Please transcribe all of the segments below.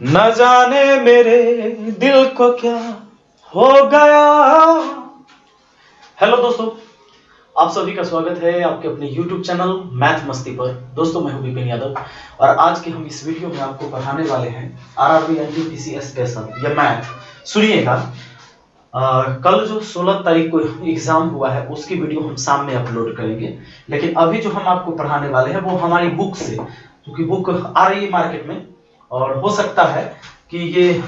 न जाने मेरे दिल को क्या हो गया। हेलो दोस्तों, आप सभी का स्वागत है आपके अपने YouTube चैनल मैथ मस्ती पर। दोस्तों मैं हूं विपिन यादव और आज के हम इस वीडियो में आपको पढ़ाने वाले हैं आरआरबी एनटीपीसी स्पेशल या मैथ। सुनिएगा, कल जो 16 तारीख को एग्जाम हुआ है उसकी वीडियो हम शाम में अपलोड करेंगे, लेकिन अभी जो हम आपको पढ़ाने वाले हैं वो हमारी बुक से, क्योंकि बुक आ रही है मार्केट में और हो सकता है कि ये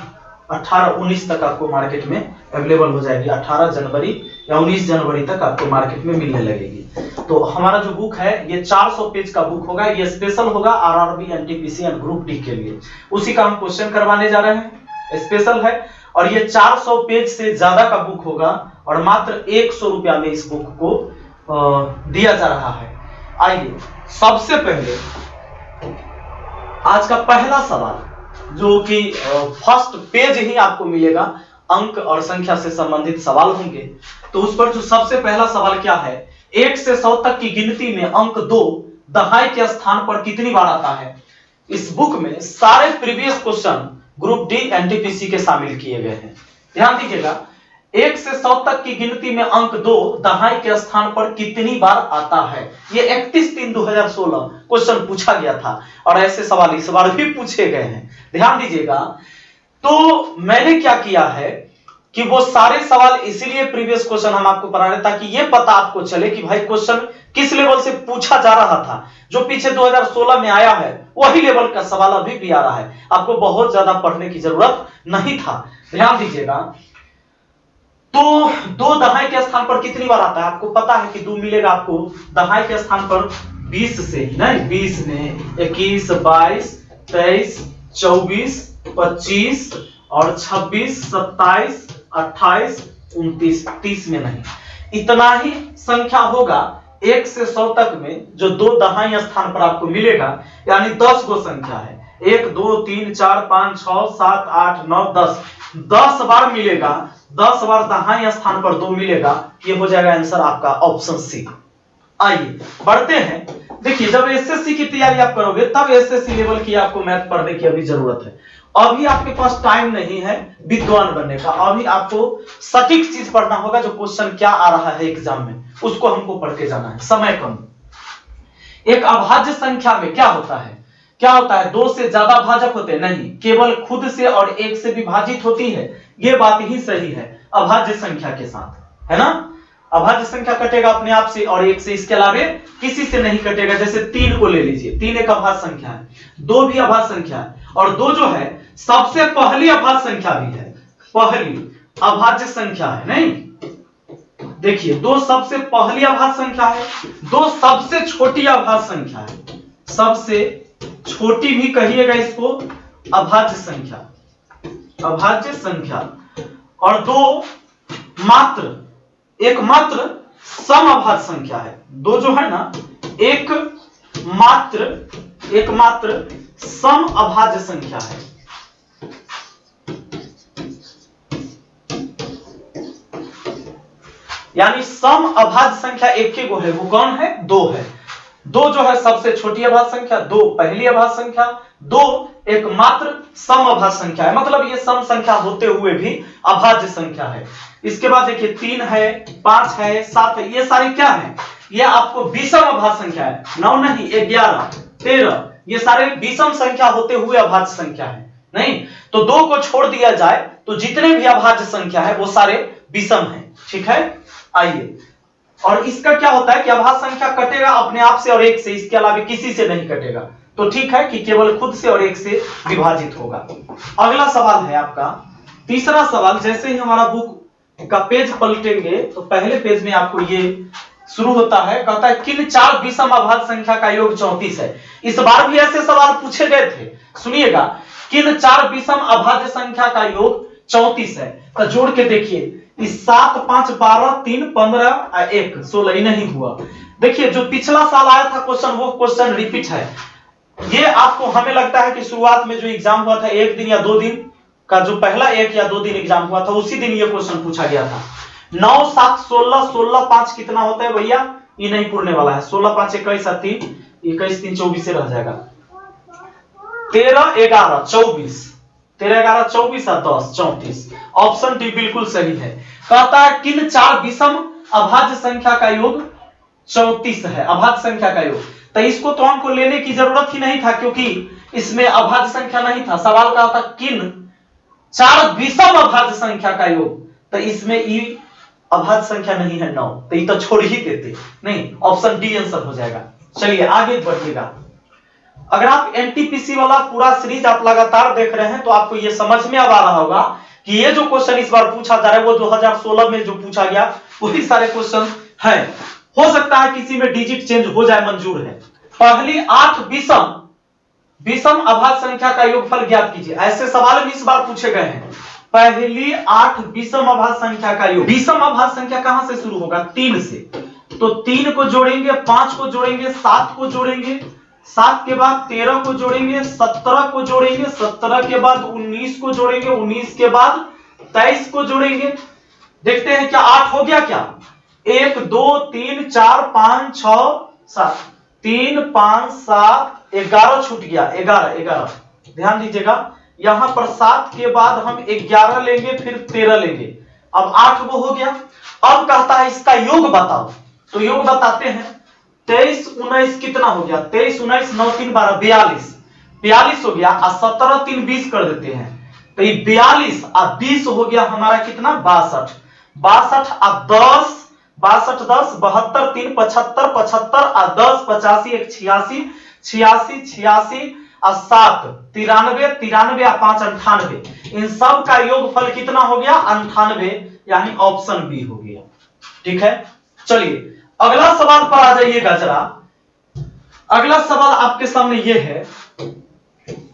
18-19 तक आपको मार्केट में अवेलेबल हो जाएगी। 18 जनवरी या 19 जनवरी तक आपको मार्केट में मिलने लगेगी। तो हमारा जो बुक है ये 400 पेज का बुक होगा। ये स्पेशल होगा RRB NTPC and group D के लिए। उसी का हम क्वेश्चन करवाने जा रहे हैं, स्पेशल है और ये 400 पेज से ज्यादा का बुक होगा और मात्र 100 रुपया में इस बुक को दिया जा रहा है। आइए सबसे पहले आज का पहला सवाल, जो कि फर्स्ट पेज ही आपको मिलेगा, अंक और संख्या से संबंधित सवाल होंगे। तो उस पर जो सबसे पहला सवाल क्या है, 1 से 100 तक की गिनती में अंक 2 दहाई के स्थान पर कितनी बार आता है। इस बुक में सारे previous question group D NTPC के शामिल किए गए हैं। ध्यान दीजिएगा, 1 से 100 तक की गिनती में अंक 2 दहाई के स्थान पर कितनी बार आता है। ये 31/3/2016 क्वेश्चन पूछा गया था और ऐसे सवाल इस बार भी पूछे गए हैं। ध्यान दीजिएगा, तो मैंने क्या किया है कि वो सारे सवाल इसीलिए प्रीवियस क्वेश्चन हम आपको पढ़ा रहे ताकि ये पता आपको चले कि भाई क्वेश्चन किस लेवल से पूछा जा रहा था। जो पीछे 2016 में आया है वही लेवल का सवाल अभी भी आ रहा है, आपको बहुत ज्यादा पढ़ने की जरूरत नहीं था। ध्यान दीजिएगा, तो 2 दहाई के स्थान पर कितनी बार आता है। आपको पता है कि 2 मिलेगा आपको दहाई के स्थान पर 20 से, नहीं 20 में 21, 22, 23, 24, 25 और 26, 27, 28, 29, 30 में नहीं। इतना ही संख्या होगा 1 से 100 तक में जो 2 दहाई स्थान पर आपको मिलेगा, यानी 10 गो संख्या है। 1 2 3 4 5 6 7 8 9 10 10 बार मिलेगा। 10 बार दहाई स्थान पर 2 मिलेगा। ये हो जाएगा आंसर आपका ऑप्शन सी। आइए बढ़ते हैं। देखिए, जब एसएससी की तैयारी आप करोगे तब एसएससी लेवल की आपको मैथ पढ़ने की अभी जरूरत है। अभी आपके पास टाइम नहीं है विद्वान बनने का। अभी आपको सटीक चीज पढ़ना होगा, जो क्वेश्चन क्या आ रहा है एग्जाम में उसको हमको पढ़ के जाना है। समय कम। एक अभाज्य संख्या में क्या होता है, 2 से ज्यादा भाजक होते हैं? नहीं, केवल खुद से और 1 से विभाजित होती है। ये बात ही सही है अभाज्य संख्या के साथ, है ना। अभाज्य संख्या कटेगा अपने आप से और 1 से, इसके अलावा किसी से नहीं कटेगा। जैसे 3 को ले लीजिए, 3 एक अभाज्य संख्या है, 2 भी अभाज्य संख्या है और 2 जो है सबसे पहली अभाज्य संख्या भी है, पहली अभाज्य संख्या है। नहीं, देखिए 2 सबसे पहली अभाज्य संख्या है, 2 सबसे छोटी अभाज्य संख्या है। सबसे छोटी भी कहिएगा इसको अभाज्य संख्या, अभाज्य संख्या। और 2 एकमात्र सम अभाज्य संख्या है। 2 जो है ना एकमात्र सम अभाज्य संख्या है। यानी सम अभाज्य संख्या एक के गो है, वो कौन है? 2 है। 2 जो है सबसे छोटी अभाज्य संख्या, 2 पहली अभाज्य संख्या, 2 एकमात्र सम अभाज्य संख्या है। मतलब ये सम संख्या होते हुए भी अभाज्य संख्या है। इसके बाद देखिए 3 है, 5 है, 7 है, ये सारी क्या है? ये आपको विषम अभाज्य संख्या है। 9 नहीं, 11, 13, ये सारे विषम संख्या होते हुए अभाज्य संख्या है। नहीं तो 2 को छोड़ दिया जाए तो जितने भी अभाज्य संख्या है वो सारे विषम है। ठीक है, आइए। और इसका क्या होता है कि अभाज्य संख्या कटेगा अपने आप से और 1 से, इसके अलावा किसी से नहीं कटेगा। तो ठीक है कि केवल खुद से और 1 से विभाजित होगा। अगला सवाल है आपका तीसरा सवाल। जैसे ही हमारा बुक का पेज पलटेंगे तो पहले पेज में आपको ये शुरू होता है, कहता है किन 4 विषम अभाज्य संख्या का योग 34 है। इस बार भी ऐसे सवाल पूछे गए थे। सुनिएगा, किन 4 विषम अभाज्य संख्या का योग 34 है। तो जोड़ के देखिए, इस 7 5 12 3 15 1 16 ही नहीं हुआ। देखिए जो पिछला साल आया था क्वेश्चन, वो क्वेश्चन रिपीट है। ये आपको, हमें लगता है कि शुरुआत में जो एग्जाम हुआ था 1 दिन या 2 दिन का, जो पहला 1 या 2 दिन एग्जाम हुआ था उसी दिन ये क्वेश्चन पूछा गया था। 9 7 16 16 5 कितना होता है भैया? ये नहीं पूरने वाला है। 16 5 21 3 21 3 24 से रह जाएगा। 13 11 24 13 11 24 और 10 34। ऑप्शन डी बिल्कुल सही है। कहता है किन चार विषम अभाज्य संख्या का योग 34 है, अभाज्य संख्या का योग। तो इसको तो हमको लेने की जरूरत ही नहीं था क्योंकि इसमें अभाज्य संख्या नहीं था। सवाल का था किन चार विषम अभाज्य संख्या का योग, तो इसमें ई अभाज्य संख्या नहीं है 9, तो ये तो छोड़ ही देते, नहीं, ऑप्शन डी आंसर हो जाएगा। चलिए आगे बढ़िएगा। अगर आप एनटीपीसी वाला पूरा सीरीज आप लगातार देख रहे हैं तो आपको यह समझ में अब आ रहा होगा कि ये जो क्वेश्चन इस बार पूछा जा रहा है वो 2016 में जो पूछा गया वही सारे क्वेश्चन है। हो सकता है किसी में डिजिट चेंज हो जाए, मंजूर है। पहली 8 विषम अभाज्य संख्या का योगफल ज्ञात कीजिए। ऐसे सवाल भी इस बार पूछे गए हैं। पहली 8 विषम अभाज्य संख्या का योग। विषम अभाज्य संख्या कहां से शुरू होगा? 3 से। तो 3 को जोड़ेंगे, 5 को जोड़ेंगे, 7 को जोड़ेंगे, 7 के बाद 13 को जोड़ेंगे, 17 को जोड़ेंगे, 17 के बाद 19 को जोड़ेंगे, 19 के बाद 23 को जोड़ेंगे। देखते हैं क्या 8 हो गया क्या? 1 2 3 4 5 6 7, 3 5 7 11 छूट गया, 11। ध्यान दीजिएगा यहां पर 7 के बाद हम 11 लेंगे, फिर 13 लेंगे। अब 8 वो हो गया। अब कहता है इसका योग बताओ, तो योग बताते हैं। 23 19 कितना हो गया? 23 19 9 3 12 42 हो गया। और 17 3 20 कर देते हैं, तो ये 42 और 20 हो गया हमारा कितना? 62 और 10 62 10 72 3 75 75 और 10 85 1 86 86 86 और 7 93 93 और 5 98। इन सब का योगफल कितना हो गया? 98, यानी ऑप्शन बी हो गया। ठीक है, चलिए अगला सवाल पर आ जाइएगा जरा। अगला सवाल आपके सामने यह है,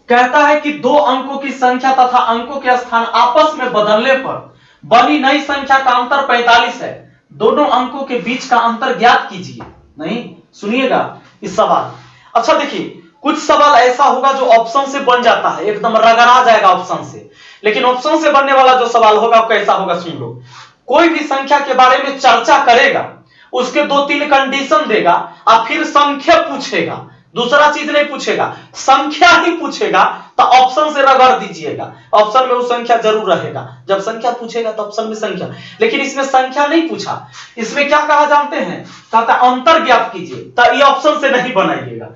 कहता है कि दो अंकों की संख्या तथा अंकों के स्थान आपस में बदलने पर बनी नई संख्या का अंतर 45 है। दोनों अंकों के बीच का अंतर ज्ञात कीजिए। नहीं, सुनिएगा इस सवाल। अच्छा देखिए, कुछ सवाल ऐसा होगा जो ऑप्शन से बन जाता है, एकदम रगड़ा जाएगा ऑप्शन से। लेकिन ऑप्शन से बनने वाला जो सवाल होगा कैसा होगा सुन लो। कोई भी संख्या के बारे में चर्चा करेगा, उसके 2-3 कंडीशन देगा और फिर संख्या पूछेगा, दूसरा चीज नहीं पूछेगा, संख्या ही पूछेगा। तो ऑप्शन से रगड़ दीजिएगा, ऑप्शन में वो संख्या जरूर रहेगा। जब संख्या पूछेगा तो ऑप्शन में संख्या, लेकिन इसमें संख्या नहीं पूछा। इसमें क्या कहा जानते हैं? कहता है अंतर ज्ञात कीजिए, तो ये ऑप्शन से नहीं बनाइएगा।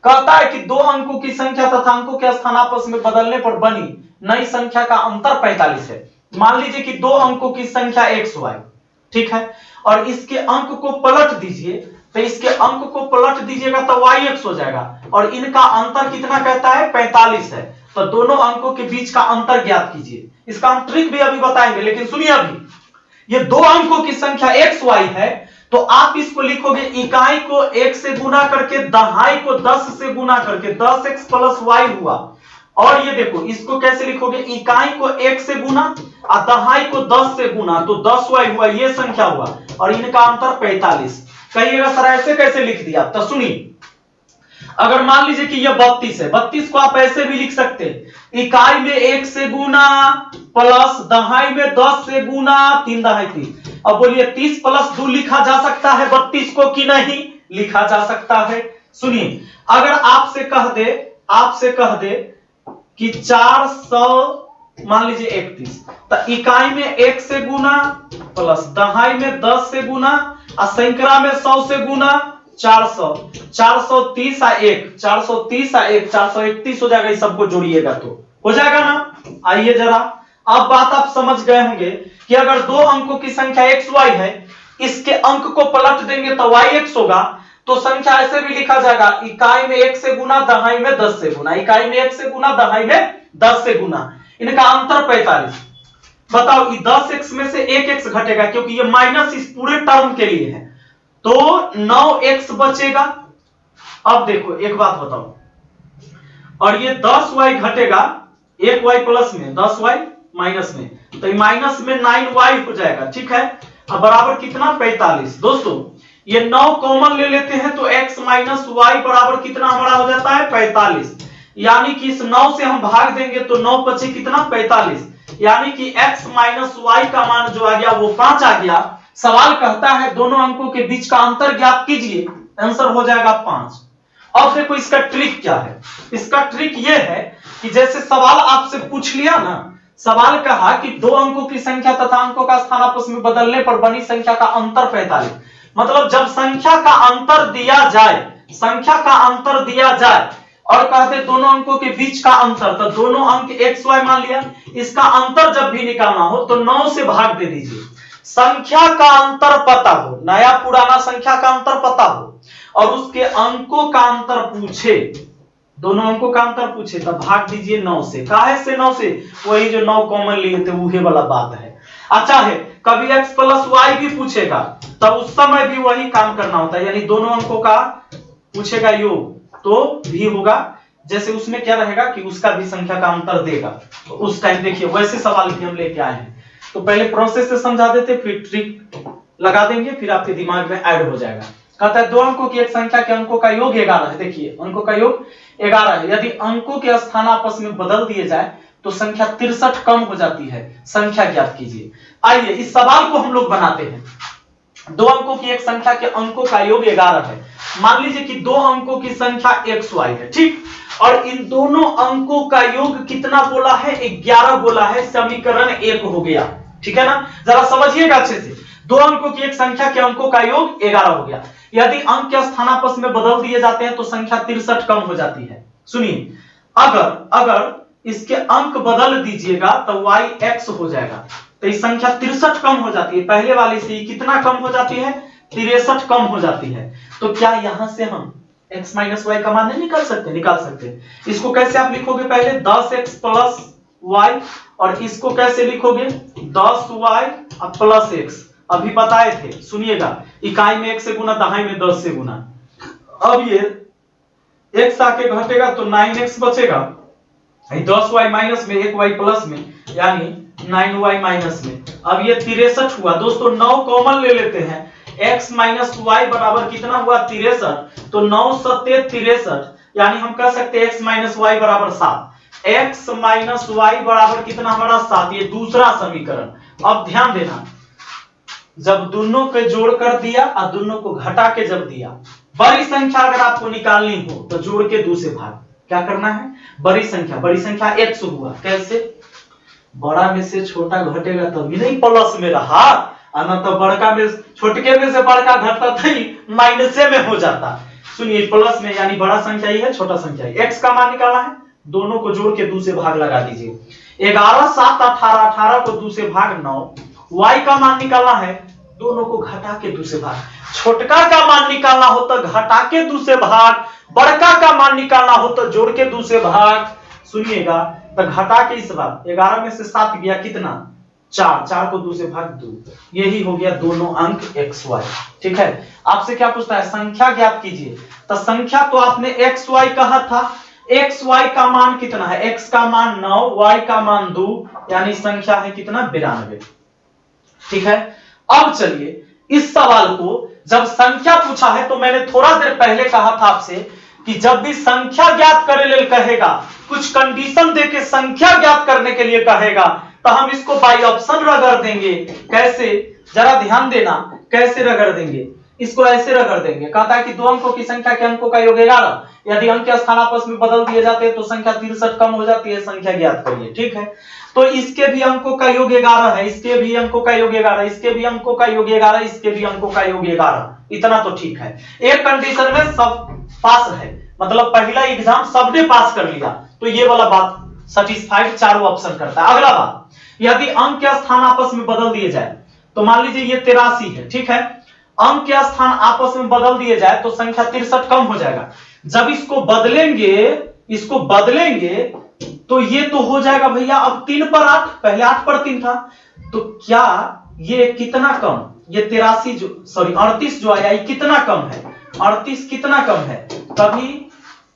कहता है कि दो अंकों की संख्या तथा अंकों के स्थान आपस में बदलने पर बनी नई संख्या का अंतर 45 है। मान लीजिए कि दो अंकों की संख्या XY, ठीक है, और इसके अंक को पलट दीजिए, तो इसके अंक को पलट दीजिएगा तो YX हो जाएगा, और इनका अंतर कितना कहता है? 45 है। तो दोनों अंकों के बीच का अंतर ज्ञात कीजिए। इसका हम ट्रिक भी अभी बताएंगे, लेकिन सुनिए अभी, ये दो अंकों की संख्या XY है, तो आप इसको लिखोगे इकाई को 1 से गुना करके, दहाई को 10 से गुना करके, 10x + y हुआ। और ये देखो इसको कैसे लिखोगे? इकाई को 1 से गुना और दहाई को 10 से गुना, तो 10y हुआ, ये संख्या हुआ, और इनका अंतर 45। कहिएगा सर ऐसे कैसे लिख दिया? तो सुनिए, अगर मान लीजिए कि ये 32 है, 32 को आप ऐसे भी लिख सकते हैं, इकाई में 1 से गुना प्लस दहाई में 10 से गुना, 3 दहाई 3। अब बोलिए 30 + 2 लिखा जा सकता है 32 को कि नहीं? लिखा जा सकता है। सुनिए, अगर आपसे कह दे कि 400 मान लीजिए 31, तो इकाई में 1 से गुना प्लस दहाई में 10 से गुना और सैकड़ा में 100 से गुना, 400 430 और 1 430 और 1 431 हो जाएगा। इस सबको जोड़िएगा तो हो जाएगा ना। आइए जरा, अब बात आप समझ गए होंगे कि अगर दो अंकों की संख्या XY है, इसके अंक को पलट देंगे तो YX होगा। तो संख्या ऐसे भी लिखा जाएगा, इकाई में 1 से गुना दहाई में 10 से गुना, इकाई में 1 से गुना दहाई में 10 से गुना, इनका अंतर 45। बताओ 10x में से 1x घटेगा क्योंकि ये माइनस इस पूरे टर्म के लिए है, तो 9x बचेगा। अब देखो एक बात बताओ, और ये 10y घटेगा, 1y प्लस में 10y माइनस में, तो ये माइनस में 9y हो जाएगा। ठीक है, अब बराबर कितना? 45। दोस्तों ये 9 कॉमन ले लेते हैं तो x माइनस y बराबर कितना हमारा हो जाता है? 45। यानी कि इस 9 से हम भाग देंगे तो 9 बचे कितना? 45। यानी कि x माइनस y का मान जो आ गया वो 5 आ गया। सवाल कहता है दोनों अंकों के बीच का अंतर ज्ञात कीजिए, आंसर हो जाएगा 5। अब देखो इसका ट्रिक क्या है। इसका ट्रिक ये है कि जैसे सवाल आपसे पूछ लिया ना, सवाल कहा कि दो अंकों की संख्या तथा अंकों का स्थान आपस में बदलने पर बनी संख्या का अंतर 45। मतलब जब संख्या का अंतर दिया जाए, संख्या का अंतर दिया जाए और कहते दोनों अंकों के बीच का अंतर, तो दोनों अंक एक्स वाई मान लिया, इसका अंतर जब भी निकालना हो तो 9 से भाग दे दीजिए। संख्या का अंतर पता हो, नया पुराना संख्या का अंतर पता हो और उसके अंकों का अंतर पूछे, दोनों अंकों का अंतर पूछे, तब भाग दीजिए 9 से। काहे से 9 से? वही जो 9 कॉमन लिए थे वही वाला बात है। अच्छा है, कभी x प्लस वाई भी पूछेगा तब उस समय भी वही काम करना होता है, यानी दोनों अंकों का पूछेगा योग तो भी होगा। जैसे उसमें क्या रहेगा कि उसका भी संख्या का अंतर देगा, तो उस टाइम देखिए वैसे सवाल भी हम लेके आए हैं। तो पहले प्रोसेस से समझा देते, फिर ट्रिक लगा देंगे, फिर आपके दिमाग में ऐड हो जाएगा। कहता है दो अंकों की एक संख्या के अंकों का योग 11 है। देखिए अंकों का योग 11 है, यदि अंकों के स्थान आपस में बदल दिए जाए तो संख्या 63 कम हो जाती है। संख्या ज्ञात कीजिए। आइए इस सवाल को हम लोग बनाते हैं। दो अंकों की एक संख्या के अंकों का योग 11 है। मान लीजिए कि दो अंकों की संख्या एक्स वाई है, ठीक, और इन दोनों अंकों का योग कितना बोला है? 11 बोला है। समीकरण 1 हो गया, ठीक है ना। जरा समझिएगा अच्छे से, दो अंकों की एक संख्या के अंकों का योग 11 हो गया। यदि अंक के स्थान आपस में बदल दिए जाते हैं तो संख्या 63 कम हो जाती है। सुनिए, अगर इसके अंक बदल दीजिएगा तो y x हो जाएगा, तो ये संख्या 63 कम हो जाती है। पहले वाली से कितना कम हो जाती है? 63 कम हो जाती है। तो क्या यहां से हम x माइनस वाई का मान नहीं निकाल सकते? निकाल सकते। इसको कैसे आप लिखोगे? पहले 10x प्लस वाई, और इसको कैसे लिखोगे? 10y plus x। अभी बताए थे, सुनिएगा, इकाई में 1 से गुना, दहाई में 10 से गुना। अब ये x आके घटेगा तो 9x बचेगा, 10y माइनस में 1y प्लस में, यानी 9y माइनस में। अब ये 63 हुआ। दोस्तों 9 कॉमन ले लेते हैं, x माइनस वाई बराबर कितना हुआ? 63। तो 9 सत्ते 63, यानी हम कह सकते हैं x माइनस वाई बराबर 7। x माइनस वाई बराबर कितना हमारा? 7। ये दूसरा समीकरण। अब ध्यान देना, जब दोनों के जोड़ कर दिया और दोनों को घटा के जब दिया, बड़ी संख्या अगर आपको निकालनी हो तो जोड़ के 2 से भाग। क्या करना है? बड़ी संख्या x हुआ। कैसे? बड़ा में से छोटा घटेगा तभी नहीं प्लस में रहा, ना तो बड़का में छोटके में से बड़का घटता था माइनस में हो जाता। सुनिए, प्लस में यानी बड़ा संख्या ही है, छोटा संख्या है। x का मान निकालना है, दोनों को जोड़ के 2 से भाग लगा दीजिए। 11 7 18, 18 को 2 से भाग 9। y का मान निकालना है, दोनों को घटा के 2 से भाग। छोटका का मान निकालना हो तो घटा के 2 से भाग, बड़का का मान निकालना हो तो जोड़ के 2 से भाग। सुनिएगा, तो घटा के इस बार 11 में से 7 गया कितना? 4। 4 को 2 से भाग 2। यही हो गया दोनों अंक x y। ठीक है, आपसे क्या पूछता है? संख्या ज्ञात कीजिए। तो संख्या तो आपने x y कहा था, x y का मान कितना है? x का मान 9, y का मान 2, यानी संख्या है कितना? 92। ठीक है, अब चलिए इस सवाल को जब संख्या पूछा है तो मैंने थोड़ा देर पहले कहा था आपसे कि जब भी संख्या ज्ञात करे ले कहेगा, कुछ कंडीशन देके संख्या ज्ञात करने के लिए कहेगा, तो हम इसको बाई ऑप्शन रगड़ देंगे। कैसे? जरा ध्यान देना, कैसे रगड़ देंगे इसको? ऐसे रगड़ देंगे। कहता है कि दो अंकों की संख्या के अंकों का योग 11, यदि अंक के स्थान आपस में बदल दिए जाते हैं तो संख्या 63 कम हो जाती है। संख्या ज्ञात करिए। ठीक है, तो इसके भी अंकों का योग 11 है, इसके भी अंकों का योग 11, इसके भी अंकों का योग 11, इसके भी अंकों का योग 11। इतना तो ठीक है। एक कंडीशन में सब पास है, मतलब पहला एग्जाम सबने पास कर लिया, तो ये वाला बात सेटिस्फाइड चारों ऑप्शन करता है। अगला बात, यदि अंक के स्थान आपस में बदल दिए जाए, तो मान लीजिए ये 83 है। ठीक है, अंक के स्थान आपस में बदल दिए जाए तो संख्या 63 कम हो जाएगा। जब इसको बदलेंगे तो ये तो हो जाएगा भैया अब 3 पर 8, पहले 8 पर 3 था, तो क्या ये कितना कम? ये 38 जो आया, ये कितना कम है? 38 कितना कम है? तभी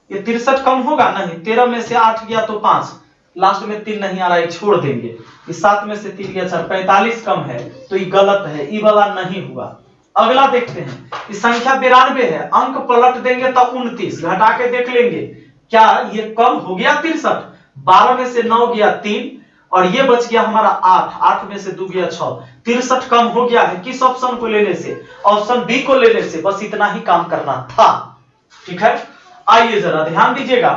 ये 63 कम होगा नहीं। 13 में से 8 गया तो 5, लास्ट में 3 नहीं आ रहा है, छोड़ देंगे। ये 7 में से 3 गया 4, 45 कम है, तो ये गलत है, ये वाला नहीं हुआ। अगला देखते हैं, इस संख्या 92 है, अंक पलट देंगे तो 29, घटा के देख लेंगे क्या ये कम हो गया 63? 12 में से 9 गया 3, और ये बच गया हमारा 8, 8 में से 2 गया 6, 63 कम हो गया है। किस ऑप्शन को लेने से? ऑप्शन बी को लेने से। बस इतना ही काम करना था। ठीक है, आइए जरा ध्यान दीजिएगा,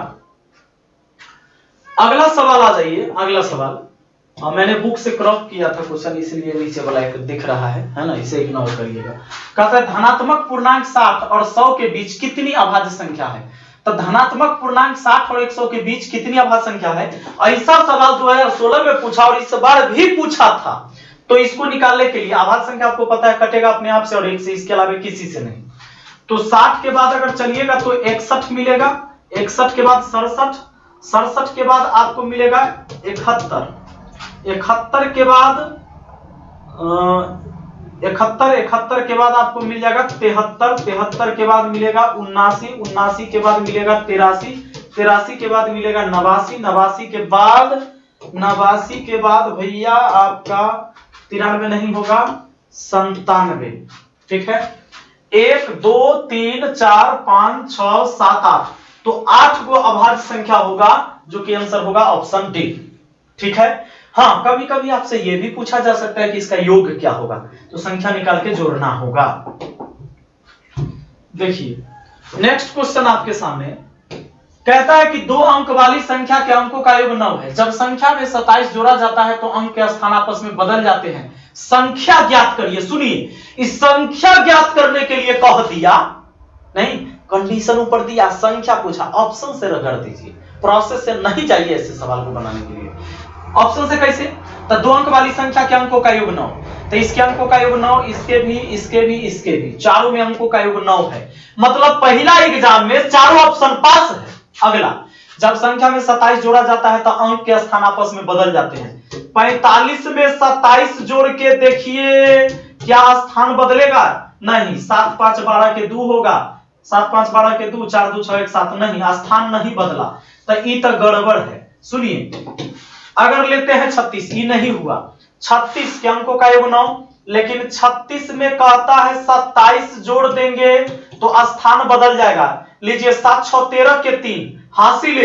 अगला सवाल आ जाइए। अगला सवाल मैंने बुक से क्रॉप किया था क्वेश्चन, इसलिए नीचे वाला एक दिख रहा है ना, इसे इग्नोर करिएगा। कहता है धनात्मक पूर्णांक 60 और 100 के बीच कितनी अभाज्य संख्या है। तो धनात्मक पूर्णांक 60 और 100 के बीच कितनी अभाज्य संख्या है, ऐसा सवाल 2016 में पूछा और इस बार भी पूछा था। तो इसको निकालने के लिए अभाज्य संख्या आपको पता है कटेगा अपने आप से और एक से, इसके अलावा किसी से नहीं। तो 60 के बाद अगर चलिएगा तो 61 मिलेगा, 61 के बाद 67, 67 के बाद आपको मिलेगा 71, 71 के बाद 71 के बाद आपको मिल जाएगा 73, 73 के बाद मिलेगा 79, 79 के बाद मिलेगा 83, 83 के बाद मिलेगा 89, 89 के बाद भैया आपका 93 नहीं होगा 97। ठीक है, 1 2 3 4 5 6 7 8, तो 8 गो अभाज्य संख्या होगा, जो कि आंसर होगा ऑप्शन डी। ठीक है, हाँ कभी कभी आपसे यह भी पूछा जा सकता है कि इसका योग क्या होगा, तो संख्या निकाल के जोड़ना होगा। देखिए नेक्स्ट क्वेश्चन आपके सामने कहता है कि 2 अंक वाली संख्या के अंकों का योग 9 है। जब संख्या में 27 जोड़ा जाता है तो अंक के स्थान आपस में बदल जाते हैं। संख्या ज्ञात करिए। सुनिए, इस संख्या ज्ञात करने के लिए कह दिया नहीं, कंडीशन ऊपर दिया, संख्या पूछा, ऑप्शन से रगड़ दीजिए, प्रोसेस से नहीं जाइए ऐसे सवाल को बनाने के लिए। ऑप्शन से कैसे, तो 2 अंक वाली संख्या के अंकों का योग 9, तो इसके अंकों का योग 9, इसके भी, इसके भी, इसके भी, चारों में अंकों का योग 9 है। मतलब पहला एग्जाम में चारों ऑप्शन पास है। अगला, जब संख्या में 27 जोड़ा जाता है तो अंक के स्थान आपस में बदल जाते हैं। 45 में 27 जोड़ के देखिए क्या स्थान बदलेगा, नहीं, 7 5 12 के 2 होगा, 7 5 12 के 2, 4 2 6 1 7, नहीं, स्थान नहीं बदला, तो ये तो गड़बड़ है। सुनिए, अगर लेते हैं 36, ये नहीं हुआ, 36 के अंकों का योग 9, लेकिन 36 में कहता है 27 जोड़ देंगे तो स्थान बदल जाएगा। लीजिए 7 6 13 के 3 हासिल,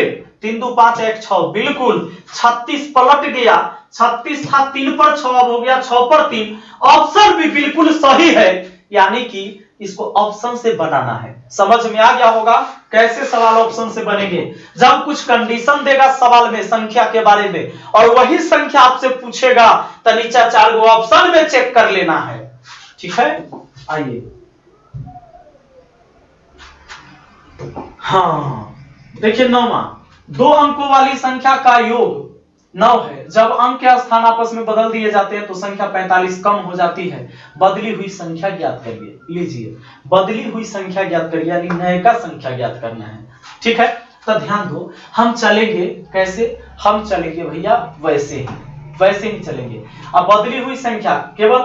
3 2 5 1 6, बिल्कुल 36 पलट गया, 36 था 3 पर 6 हो गया 6 पर 3। ऑप्शन भी बिल्कुल सही है, यानी कि इसको ऑप्शन से बनाना है। समझ में आ गया होगा कैसे सवाल ऑप्शन से बनेंगे। जब कुछ कंडीशन देगा सवाल में संख्या के बारे में और वही संख्या आपसे पूछेगा तो नीचे 4 गो ऑप्शन में चेक कर लेना है। ठीक है, आइए, हाँ देखिए 9वां, 2 अंकों वाली संख्या का योग 9 है। जब अंक के स्थान आपस में बदल दिए जाते हैं तो संख्या 45 कम हो जाती है। बदली हुई संख्या ज्ञात करिए। लीजिए, बदली हुई संख्या ज्ञात करिए, यानी नयका संख्या ज्ञात करना है। ठीक है, तो ध्यान दो, हम चलेंगे कैसे, हम चलेंगे भैया वैसे ही चलेंगे। अब बदली हुई संख्या केवल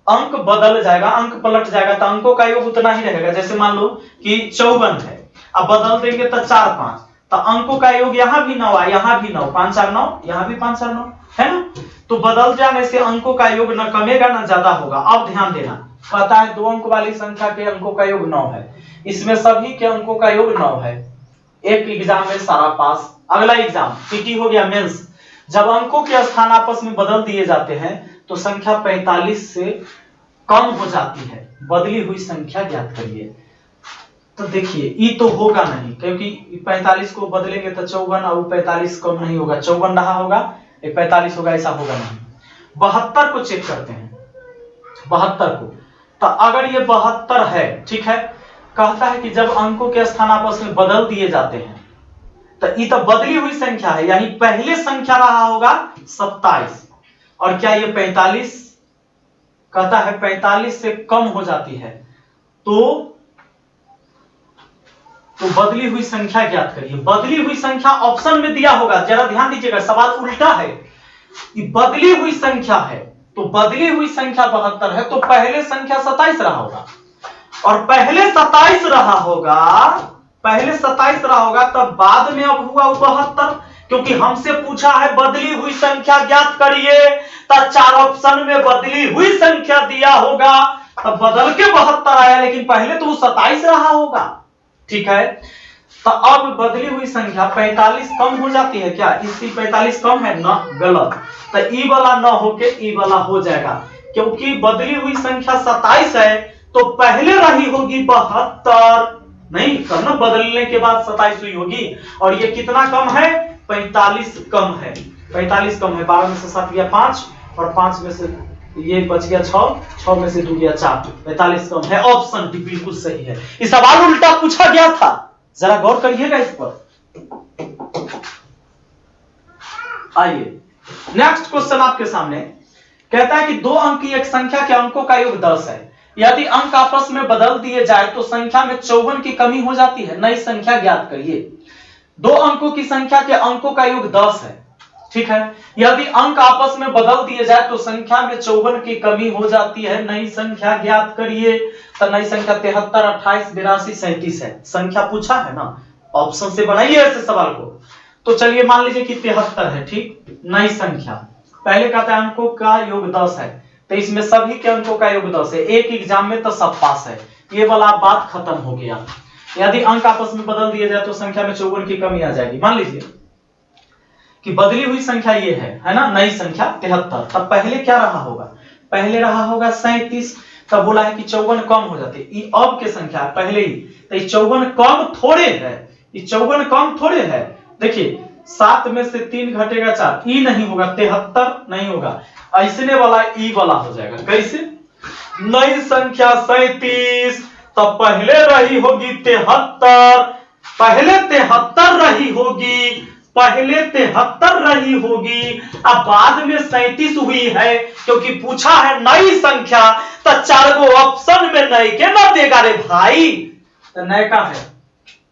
अंक बदल जाएगा, अंक पलट जाएगा, तो अंकों का योग उतना ही रहेगा। जैसे मान लो कि 54 है, अब बदल देंगे तो 4 5, तो अंकों का योग यहां भी 9 है, यहां भी 9, 5 4 9, यहां भी 5 4 9 है ना। तो बदल जाने से अंकों का योग न कमेगा न ज्यादा होगा। अब ध्यान देना, पता है 2 अंक वाली संख्या के अंकों का योग 9 है, इसमें सभी के अंकों का योग 9 है। एक एग्जाम में सारा पास। अगला एग्जाम पीटी हो गया मेंस। जब अंकों के स्थान आपस में बदल दिए जाते हैं तो संख्या 45 से कम हो जाती है। बदली हुई संख्या ज्ञात करिए। तो देखिए, ये तो होगा नहीं, क्योंकि 45 को बदलेंगे तो 54 और 45 कम नहीं होगा, 54 रहा होगा, 45 होगा, ऐसा होगा नहीं। 72 को चेक करते हैं, 72 को, तो अगर ये 72 है, ठीक है, कहता है कि जब अंकों के स्थान आपस में बदल दिए जाते हैं तो ये तो बदली हुई संख्या है, यानी पहले संख्या रहा होगा 27, और क्या ये 45 कहता है 45 से कम हो जाती है, तो बदली हुई संख्या ज्ञात करिए। बदली हुई संख्या ऑप्शन में दिया होगा, जरा ध्यान दीजिएगा, सवाल उल्टा है। ये बदली हुई संख्या है, तो बदली हुई संख्या 72 है, तो पहले संख्या 27 रहा होगा, और पहले 27 रहा होगा, तब बाद में अब हुआ 72, क्योंकि हमसे पूछा है बदली हुई संख्या ज्ञात करिए, तब 4 ऑप्शन में बदली हुई संख्या दिया होगा, तब बदल के 72 आया, लेकिन पहले तो 27 रहा होगा। ठीक है, तो अब बदली हुई संख्या 45 कम हो जाती है क्या, इसकी 45 कम है ना, गलत, तो ई वाला न होके ई वाला हो जाएगा, क्योंकि बदली हुई संख्या 27 है तो पहले रही होगी 72, नहीं, तब ना बदलने के बाद 27 हुई होगी। और ये कितना कम है? 45 कम है। 45 कम है। 12 में से 7 गया 5 और 5 में से ये बच गया 6, 6 में से 2 गया 4, 45 कम है। ऑप्शन डी बिल्कुल सही है। इस सवाल उल्टा पूछा गया था, जरा गौर करिएगा इस पर। आइए नेक्स्ट क्वेश्चन आपके सामने कहता है कि 2 अंक की एक संख्या के अंकों का योग 10 है। यदि अंक आपस में बदल दिए जाए तो संख्या में 54 की कमी हो जाती है। नई संख्या ज्ञात करिए। 2 अंकों की संख्या के अंकों का योग 10 है, ठीक है। यदि अंक आपस में बदल दिए जाए तो संख्या में 54 की कमी हो जाती है। नई संख्या ज्ञात करिए। तो नई संख्या 73, 28, 82, 37 है। संख्या पूछा है ना, ऑप्शन से बनाइए ऐसे सवाल को। तो चलिए मान लीजिए कि 73 है, ठीक। नई संख्या पहले कहता है अंकों का योग 10 है, तो इसमें सभी के अंकों का योग 10 है। एक एग्जाम में तो सब पास है। ये वाला बात खत्म हो गया। यदि अंक आपस में बदल दिए जाए तो संख्या में 54 की कमी आ जाएगी। मान लीजिए कि बदली हुई संख्या ये है ना, नई संख्या 73। तब पहले क्या रहा होगा? पहले रहा होगा 37। तब बोला है कि 54 कम हो जाते। ये अब के संख्या पहले ही, तो 54 कम थोड़े है। ये 54 कम थोड़े है। देखिए 7 में से 3 घटेगा 4, ई नहीं होगा। 73 नहीं होगा, ऐसने वाला ई वाला हो जाएगा। कैसे? नई संख्या 37, तब पहले रही होगी 73, पहले 73 रही होगी, पहले 73 रही होगी, अब बाद में 37 हुई है। क्योंकि पूछा है नई संख्या, तो 4 गो ऑप्शन में नई के ना देगा रे भाई। तो नए का है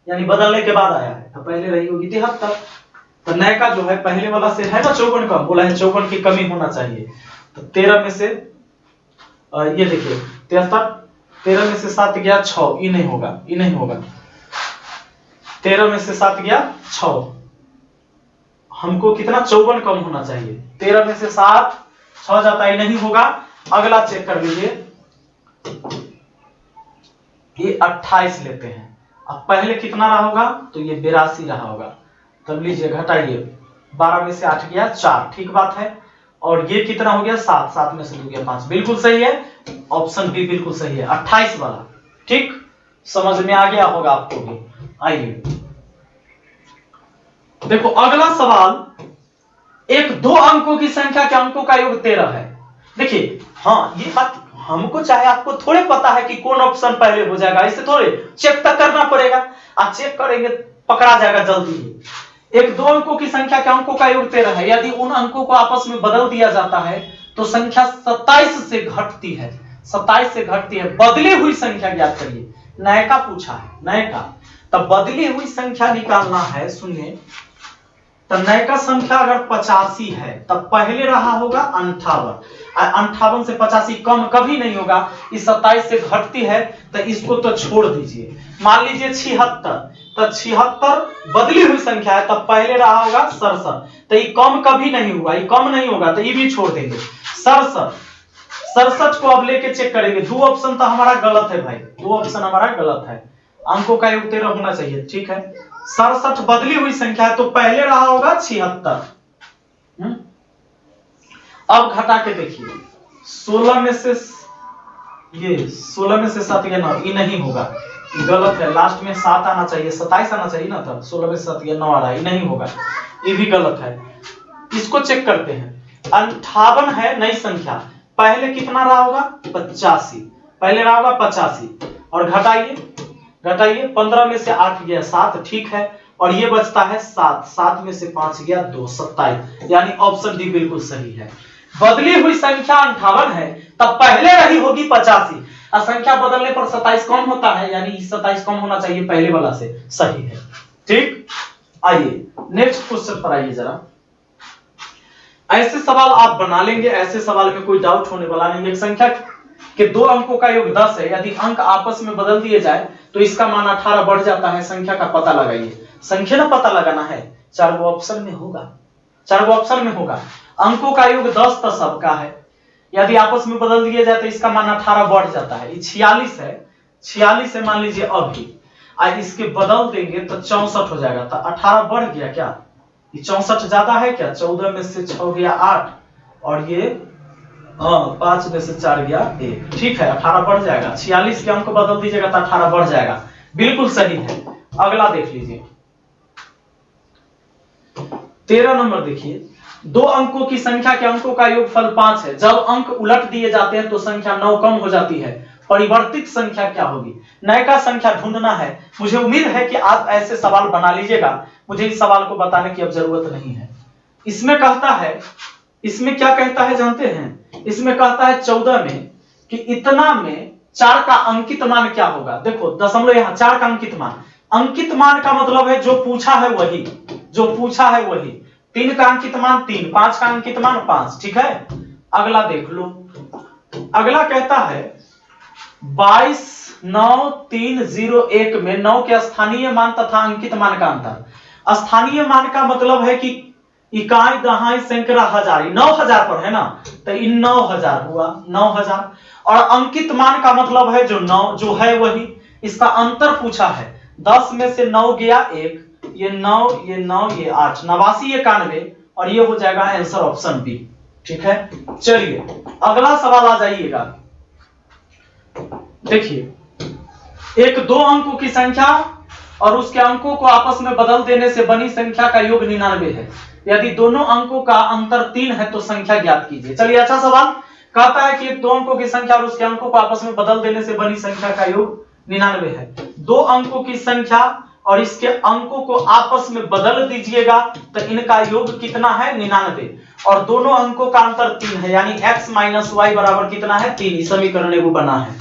यानी बदलने के बाद आया है, तो पहले रही होगी 73। तो नए का जो है पहले वाला से है ना 54 कम, बोला है 54 की कमी होना चाहिए। तो 13 में से ये देखिए 73, 13 में से 7 गया 6, ये नहीं होगा, ये नहीं होगा। 13 में से 7 गया 6, हमको कितना 54 कम होना चाहिए। 13 में से 7 6 जाता है, नहीं होगा। अगला चेक कर लीजिए, ये 28 लेते हैं। अब पहले कितना रहा होगा? तो ये 82 रहा होगा। तब लीजिए घटाइए, 12 में से 8 गया 4, ठीक बात है। और ये कितना हो गया 7, 7 में से 2 गया 5, बिल्कुल सही है। ऑप्शन बी बिल्कुल सही है, 28 वाला। ठीक, समझ में आ गया होगा आपको भी। आइए देखो अगला सवाल, एक 2 अंकों की संख्या के अंकों का योग 13 है। देखिए हाँ, ये बात हमको चाहे आपको थोड़े पता है कि कौन ऑप्शन पहले हो जाएगा, इसे थोड़े चेक तक करना पड़ेगा। आप चेक करेंगे पकड़ा जाएगा जल्दी ही। एक 2 अंकों की संख्या के अंकों का योग 13 है। यदि उन अंकों को आपस में बदल दिया जाता है तो संख्या 27 से घटती है। 27 से घटती है। बदली हुई संख्या ज्ञात करिए। नए का पूछा है, नए का। तब बदली हुई संख्या निकालना है। सुनिए, तो नए का संख्या अगर 85 है तब पहले रहा होगा 58। 58 से 85 कम कभी नहीं होगा। इस 27 से घटती है तो इसको तो छोड़ दीजिए। मान लीजिए 76, तो 76 बदली हुई संख्या है, तब पहले रहा होगा 67। तो ये कम कभी नहीं होगा, ये कम नहीं होगा, तो ये भी छोड़ देंगे। 67 को अब लेके चेक करेंगे। 2 ऑप्शन तो हमारा गलत है भाई, 2 ऑप्शन हमारा गलत है। अंकों का योग 13 होना चाहिए, ठीक है। 67 बदली हुई संख्या है, तो पहले रहा होगा 76। अब घटा के देखिए, 16 में से ये 16 में से 7 गया 9, ये नहीं होगा, ये गलत है। लास्ट में 7 आना चाहिए, 27 आना चाहिए ना। तब 16 में से 7 गया 9 आ रहा है, ये नहीं होगा, ये भी गलत है। इसको चेक करते हैं। 58 है नई संख्या, पहले कितना रहा होगा 85, पहले रहा होगा 85। और घटाइए, घटाइए 15 में से 8 गया 7, ठीक है। और ये बचता है 7, 7 में से 5 गया 2, 27। यानी ऑप्शन डी बिल्कुल सही है। बदली हुई संख्या 58 है, तब पहले रही होगी 85। और संख्या बदलने पर 27 कम होता है, यानी 27 कम होना चाहिए पहले वाला से। सही है, ठीक। आइए नेक्स्ट क्वेश्चन पर आइए जरा। ऐसे सवाल आप बना लेंगे, ऐसे सवाल में कोई डाउट होने वाला नहीं। एक संख्या के 2 अंकों का योग 10 है। यदि अंक आपस में बदल दिए जाए तो इसका मान 18 बढ़ जाता है। संख्या का पता लगाइए। संख्या ना पता लगाना है, 4 गो ऑप्शन में होगा, 4 गो ऑप्शन में होगा। अंकों का योग 10 तो सबका है। यदि आपस में बदल दिए जाए तो इसका मान 18 बढ़ जाता है। ये 46 है, 46 है मान लीजिए अभी, आज इसके बदल देंगे तो 64 हो जाएगा। तो 18 बढ़ गया क्या? ये 64 ज्यादा है क्या? 14 में से 6 गया 8, और ये 5 में से 4 गया 1, ठीक है। 18 बढ़ जाएगा। 46 के अंक बदल दीजिएगा तो 18 बढ़ जाएगा। बिल्कुल सही है। अगला देख लीजिए 13 नंबर देखिए, दो अंकों की संख्या के अंकों का योगफल 5 है। जब अंक उलट दिए जाते हैं तो संख्या 9 कम हो जाती है। परिवर्तित संख्या क्या होगी? नयका संख्या ढूंढना है। मुझे उम्मीद है कि आप ऐसे सवाल बना लीजिएगा, मुझे इस सवाल को बताने की अब जरूरत नहीं है। इसमें कहता है, इसमें क्या कहता है जानते हैं? इसमें कहता है 14 में कि इतना में 4 का अंकित मान क्या होगा। देखो दशमलव यहां 4 का अंकित मान, अंकित मान का मतलब है जो पूछा है वही, जो पूछा है वही। 3 का अंकित मान 3, 5 का अंकित मान 5, ठीक है। अगला देख लो, अगला कहता है 229301 में 9 के स्थानीय मान तथा अंकित मान का अंतर। स्थानीय मान का मतलब है कि इकाई दहाई सैकड़ा हजार, 9000 पर है ना, तो इन 9000 हुआ 9000। और अंकित मान का मतलब है जो 9 जो है वही, इसका अंतर पूछा है। 10 में से 9 गया 1, ये 9 ये 9 ये 8, 89 91, और ये हो जाएगा आंसर ऑप्शन बी, ठीक है। चलिए अगला सवाल आ जाइएगा। देखिए एक दो अंकों की संख्या और उसके अंकों को आपस में बदल देने से बनी संख्या का योग 99 है। यदि दोनों अंकों का अंतर 3 है तो संख्या ज्ञात कीजिए। चलिए अच्छा सवाल, कहता है कि एक दो अंकों की संख्या और उसके अंकों को आपस में बदल देने से बनी संख्या का योग 99 है। दो अंकों की संख्या और इसके अंकों को आपस में बदल दीजिएगा तो इनका योग कितना है? 99। और दोनों अंकों का अंतर 3 है, यानी x माइनस वाई बराबर कितना है? 3। समीकरण एगो बना है।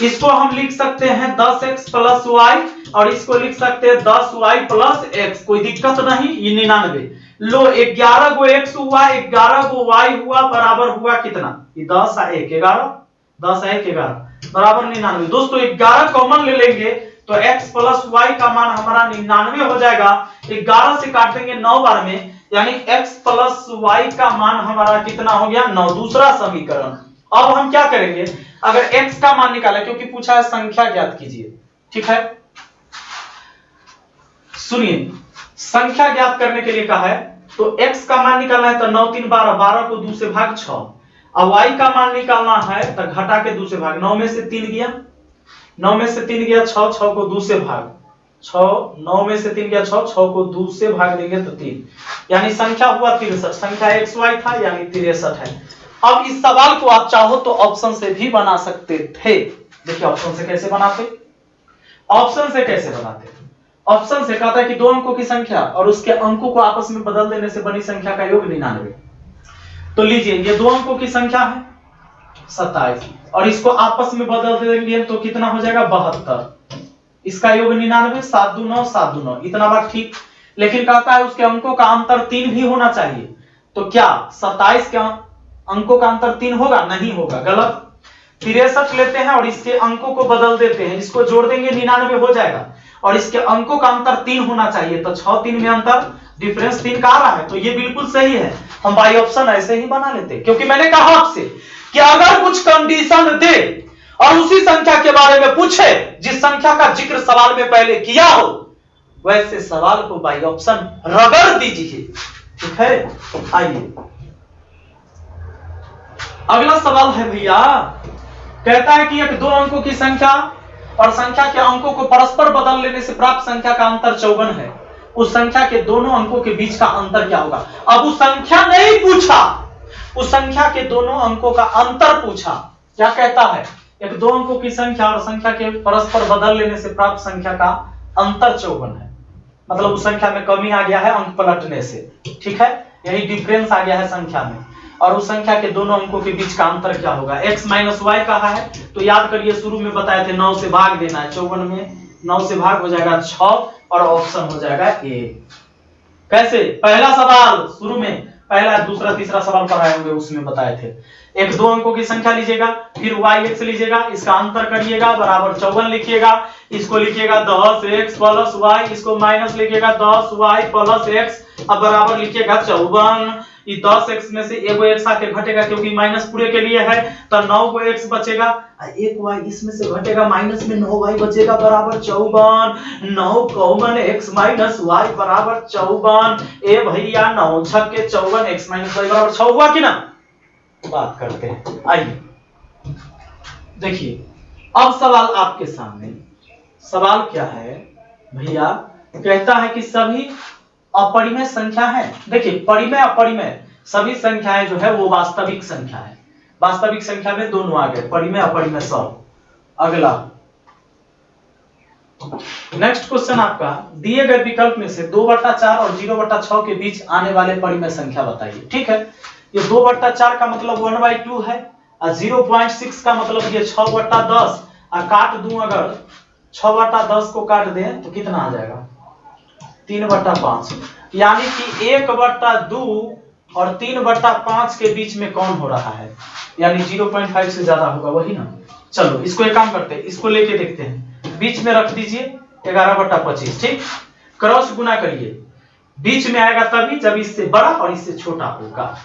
इसको हम लिख सकते हैं 10x प्लस वाई, और इसको लिख सकते हैं 10y प्लस x, कोई दिक्कत नहीं। ये 99 लो, 11 गो x हुआ, 11 गो y हुआ, बराबर हुआ कितना? ये 10 और 1 11, 10 और 1 11 बराबर 99। दोस्तों 11 कॉमन ले लेंगे तो x प्लस वाई का मान हमारा 99 हो जाएगा। 11 से काट देंगे 9 बार में, यानी x प्लस वाई का मान हमारा कितना हो गया? 9। दूसरा समीकरण। अब हम क्या करेंगे? अगर x का मान निकाला, क्योंकि पूछा है संख्या ज्ञात कीजिए, ठीक है। सुनिए, संख्या ज्ञात करने के लिए कहा है तो x का मान निकालना है तो 9 3 12, 12 को 2 से भाग 6। अब y का मान निकालना है तो घटा के 2 से भाग, 9 में से 3 गया, 9 में से 3 गया 6, 6 को 2 से भाग 6, 9 में से 3 गया 6, 6 को 2 से भाग देंगे तो 3, यानी संख्या हुआ 63। संख्या xy था यानी 63 है। अब इस सवाल को आप चाहो तो ऑप्शन से भी बना सकते थे। देखिए ऑप्शन से कैसे बनाते, ऑप्शन से कैसे बनाते? ऑप्शन से कहता है कि दो अंकों की संख्या और उसके अंकों को आपस में बदल देने से बनी संख्या का योग 99। तो लीजिए ये दो अंकों की संख्या है 27, और इसको आपस में बदल देंगे तो कितना हो जाएगा? 72। इसका योग 99, 7 2 9, 7 2 9, इतना बात ठीक। लेकिन कहता है उसके अंकों का अंतर 3 भी होना चाहिए। तो क्या 27 के अंकों का अंतर 3 होगा? नहीं होगा, गलत। 63 लेते हैं और इसके अंकों को बदल देते हैं, इसको जोड़ देंगे 99 हो जाएगा, और इसके अंकों का अंतर 3 होना चाहिए। तो 6 3 में अंतर, डिफरेंस 3 का आ रहा है, तो ये बिल्कुल सही है। हम बाई ऑप्शन ऐसे ही बना लेते, क्योंकि मैंने कहा आपसे कि अगर कुछ कंडीशन दे और उसी संख्या के बारे में पूछे जिस संख्या का जिक्र सवाल में पहले किया हो, वैसे सवाल को बाई ऑप्शन रगड़ दीजिए, ठीक है। आइए अगला सवाल है भैया, कहता है कि एक दो अंकों की संख्या और संख्या के अंकों को परस्पर बदल लेने से प्राप्त संख्या का अंतर 54 है। उस संख्या के दोनों अंकों के बीच का अंतर क्या होगा? अब उस संख्या नहीं पूछा, उस संख्या के दोनों अंकों का अंतर पूछा। क्या कहता है? एक दो अंकों की संख्या और संख्या के परस्पर बदल लेने से प्राप्त संख्या का अंतर 54 है। मतलब उस संख्या में कमी आ गया है अंक पलटने से, ठीक है, यही डिफरेंस आ गया है संख्या में। और उस संख्या के दोनों अंकों के बीच का अंतर क्या होगा? x माइनस वाई कहा है, तो याद करिए शुरू में बताए थे 9 से भाग देना है। 54 में 9 से भाग हो जाएगा 6, और ऑप्शन हो जाएगा ए। कैसे? पहला सवाल शुरू में, पहला दूसरा तीसरा सवाल पढ़ाए होंगे, उसमें बताए थे। एक दो अंकों की संख्या लीजिएगा, फिर yx लीजिएगा, इसका अंतर करिएगा, बराबर 54 लिखिएगा, इसको लिखिएगा 10x प्लस वाई, इसको माइनस लिखिएगा 10y प्लस x, अब बराबर लिखिएगा 54। 10x में से एगो x आके घटेगा, क्योंकि माइनस पूरे के लिए है, तो 9 गो x बचेगा, एक y इसमें से घटेगा, माइनस में 9y बचेगा, बराबर 54। 9 कॉमन x माइनस y बराबर 54। ए भैया 9 छक्के 54, x माइनस y बराबर 6 हुआ कि ना? बात करते हैं, आइए देखिए अब सवाल आपके सामने। सवाल क्या है भैया, कहता है कि सभी अपरिमेय संख्या है। देखिए परिमेय अपरिमेय सभी संख्याएं जो है वो वास्तविक संख्या है। वास्तविक संख्या में दोनों आ गए, परिमेय अपरिमेय सब। अगला नेक्स्ट क्वेश्चन आपका, दिए गए विकल्प में से 2/4 और 0/6 के बीच आने वाले परिमेय संख्या बताइए। ठीक है, ये 2/4 का मतलब 1/2 है और 0.6 का मतलब ये 6/10। और काट दूं, अगर 6/10 को काट दें तो कितना आ जाएगा 3/5। यानी कि 1/2 और 3/5 के बीच में कौन हो रहा है, यानी 0.5 से ज्यादा होगा, वही ना। चलो इसको एक काम करते हैं, इसको लेके देखते हैं, बीच में रख दीजिए 11/25। ठीक, क्रॉस गुना करिए, बीच में आएगा तभी जब इससे बड़ा और इससे छोटा होगा।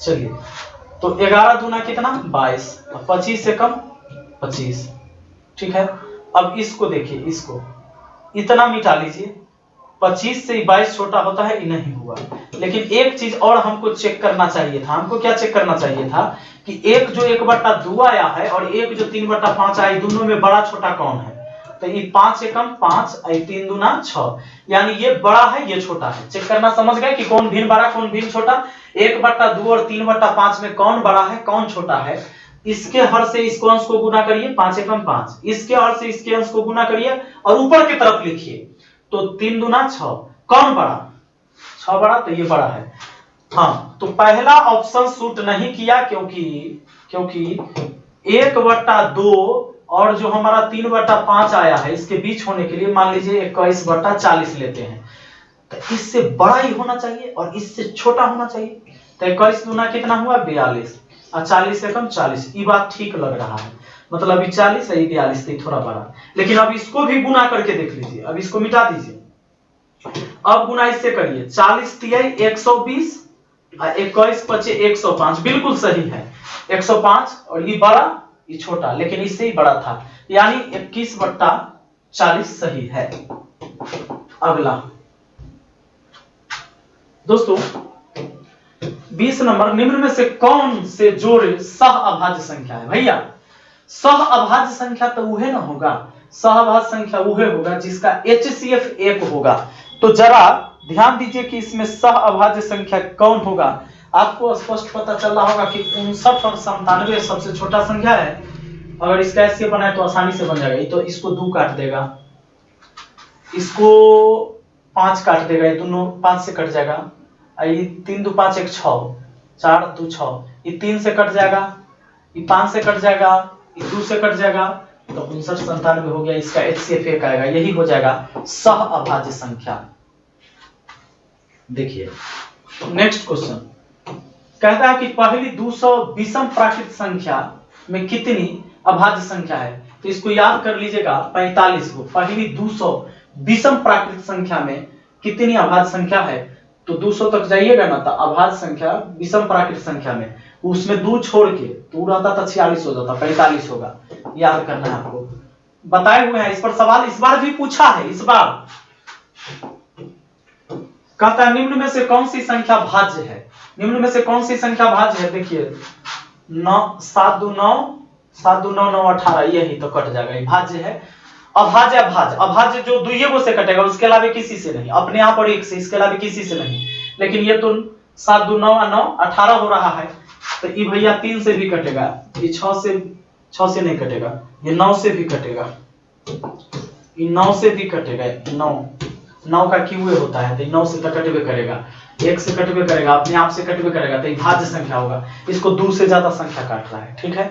चलिए तो 11 दूना कितना 22, 25 से कम 25। ठीक है, अब इसको देखिए, इसको इतना मिटा लीजिए, 25 से 22 छोटा होता है, ये नहीं हुआ। लेकिन एक चीज और हमको चेक करना चाहिए था। हमको क्या चेक करना चाहिए था कि एक जो 1/2 आया है और एक जो 3/5 आया, दोनों में बड़ा छोटा कौन है। तो ये 5 से कम 5, 3 दूना 6, यानी ये बड़ा है ये छोटा है। चेक करना समझ गए कि कौन भिन्न बड़ा कौन भिन्न छोटा। 1/2 और 3/5 में कौन बड़ा है कौन छोटा है। इसके हर से इसको अंश को गुना करिए, 5 से कम 5, इसके हर से इसके अंश को गुना करिए और ऊपर की तरफ लिखिए, तो 3 दूना 6, कौन बड़ा 6 बड़ा, तो ये बड़ा है। हाँ, तो पहला ऑप्शन सूट नहीं किया क्योंकि 1/2 और जो हमारा 3/5 आया है, इसके बीच होने के लिए मान लीजिए 21/40 लेते हैं, तो इससे बड़ा ही होना चाहिए और इससे छोटा होना चाहिए। तो 21 दूना कितना हुआ 42 और 40 से कम 40। ये बात ठीक लग रहा है, मतलब अभी 40 है, 42 थी थोड़ा बड़ा। लेकिन अब इसको भी गुना करके देख लीजिए, अब इसको मिटा दीजिए, अब गुना इससे करिए, 40 तिहाई 120 और 21 पचे 105, बिल्कुल सही है 105। और ये बड़ा ये छोटा, लेकिन इससे ही बड़ा था, यानी 21/40 सही है। अगला दोस्तों 20 नंबर, निम्न में से कौन से जोड़ सह अभाज्य संख्या है। भैया सह अभाज्य संख्या तो वह ना होगा, सह अभाज्य संख्या वह होगा जिसका HCF 1 होगा। तो जरा ध्यान दीजिए कि इसमें सह अभाज्य संख्या कौन होगा। आपको स्पष्ट पता चल रहा होगा कि 59 और 97 सबसे छोटा संख्या है। अगर इसका HCF बनाए तो आसानी से बन जाएगा। तो इसको 2 काट देगा, इसको 5 काट देगा, ये दोनों 5 से कट जाएगा। ये 3 2 5 1 6, 4 2 6, ये 3 से कट जाएगा, ये 5 से कट जाएगा, ये 2 से कट जाएगा, तो 59 97 हो गया। इसका HCF 1 आएगा, यही हो जाएगा सह अभाज्य संख्या। देखिए नेक्स्ट क्वेश्चन कहता है कि पहली 200 विषम प्राकृत संख्या में कितनी अभाज्य संख्या है। तो इसको याद कर लीजिएगा 45 को, पहली 200 विषम प्राकृत संख्या में कितनी अभाज्य संख्या है। तो 200 तक जाइएगा ना, तो अभाज्य संख्या विषम प्राकृत संख्या में उसमें 2 छोड़ के तो रहता था 46 हो जाता, 45 होगा। याद करना है आपको, बताए हुए हैं इस पर सवाल, इस बार भी पूछा है। इस बार कहता है निम्न में से कौन सी संख्या भाज्य है। निम्न में से कौन सी संख्या भाज्य है। देखिए 7 2 9, 7 2 9 9 18, यही तो कट जाएगा, ये भाज्य है। अभाज्य अभाज्य, अभाज्य जो दुइये से कटेगा, उसके अलावा किसी से नहीं, अपने आप और एक से, इसके अलावा किसी से नहीं। लेकिन ये तो 7 2 9 9 18 हो रहा है, तो ये भैया 3 से भी कटेगा, ये 6 से नहीं कटेगा, ये 9 से भी कटेगा, ये 9 से भी कटेगा। 9 का क्यों होता है, तो 9 से तो कटवे करेगा, 1 से कटवे करेगा, अपने आप से कटवे करेगा, तो ये भाज्य संख्या होगा। इसको 2 से ज्यादा संख्या काट रहा है। ठीक है,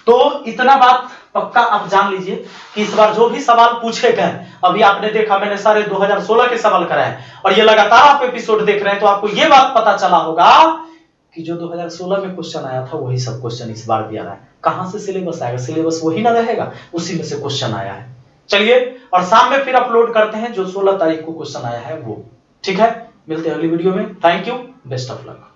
तो इतना बात पक्का आप जान लीजिए कि इस बार जो भी सवाल पूछे गए, अभी आपने देखा मैंने सारे 2016 के सवाल कराए और ये लगातार आप एपिसोड देख रहे हैं, तो आपको ये बात पता चला होगा कि जो 2016 में क्वेश्चन आया था वही सब क्वेश्चन इस बार भी आ रहा है। कहां से सिलेबस आएगा, सिलेबस वही ना रहेगा, उसी में से क्वेश्चन आया है। चलिए, और शाम में फिर अपलोड करते हैं जो 16 तारीख को क्वेश्चन आया है वो। ठीक है, मिलते हैं अगली वीडियो में। Thank you, best of luck.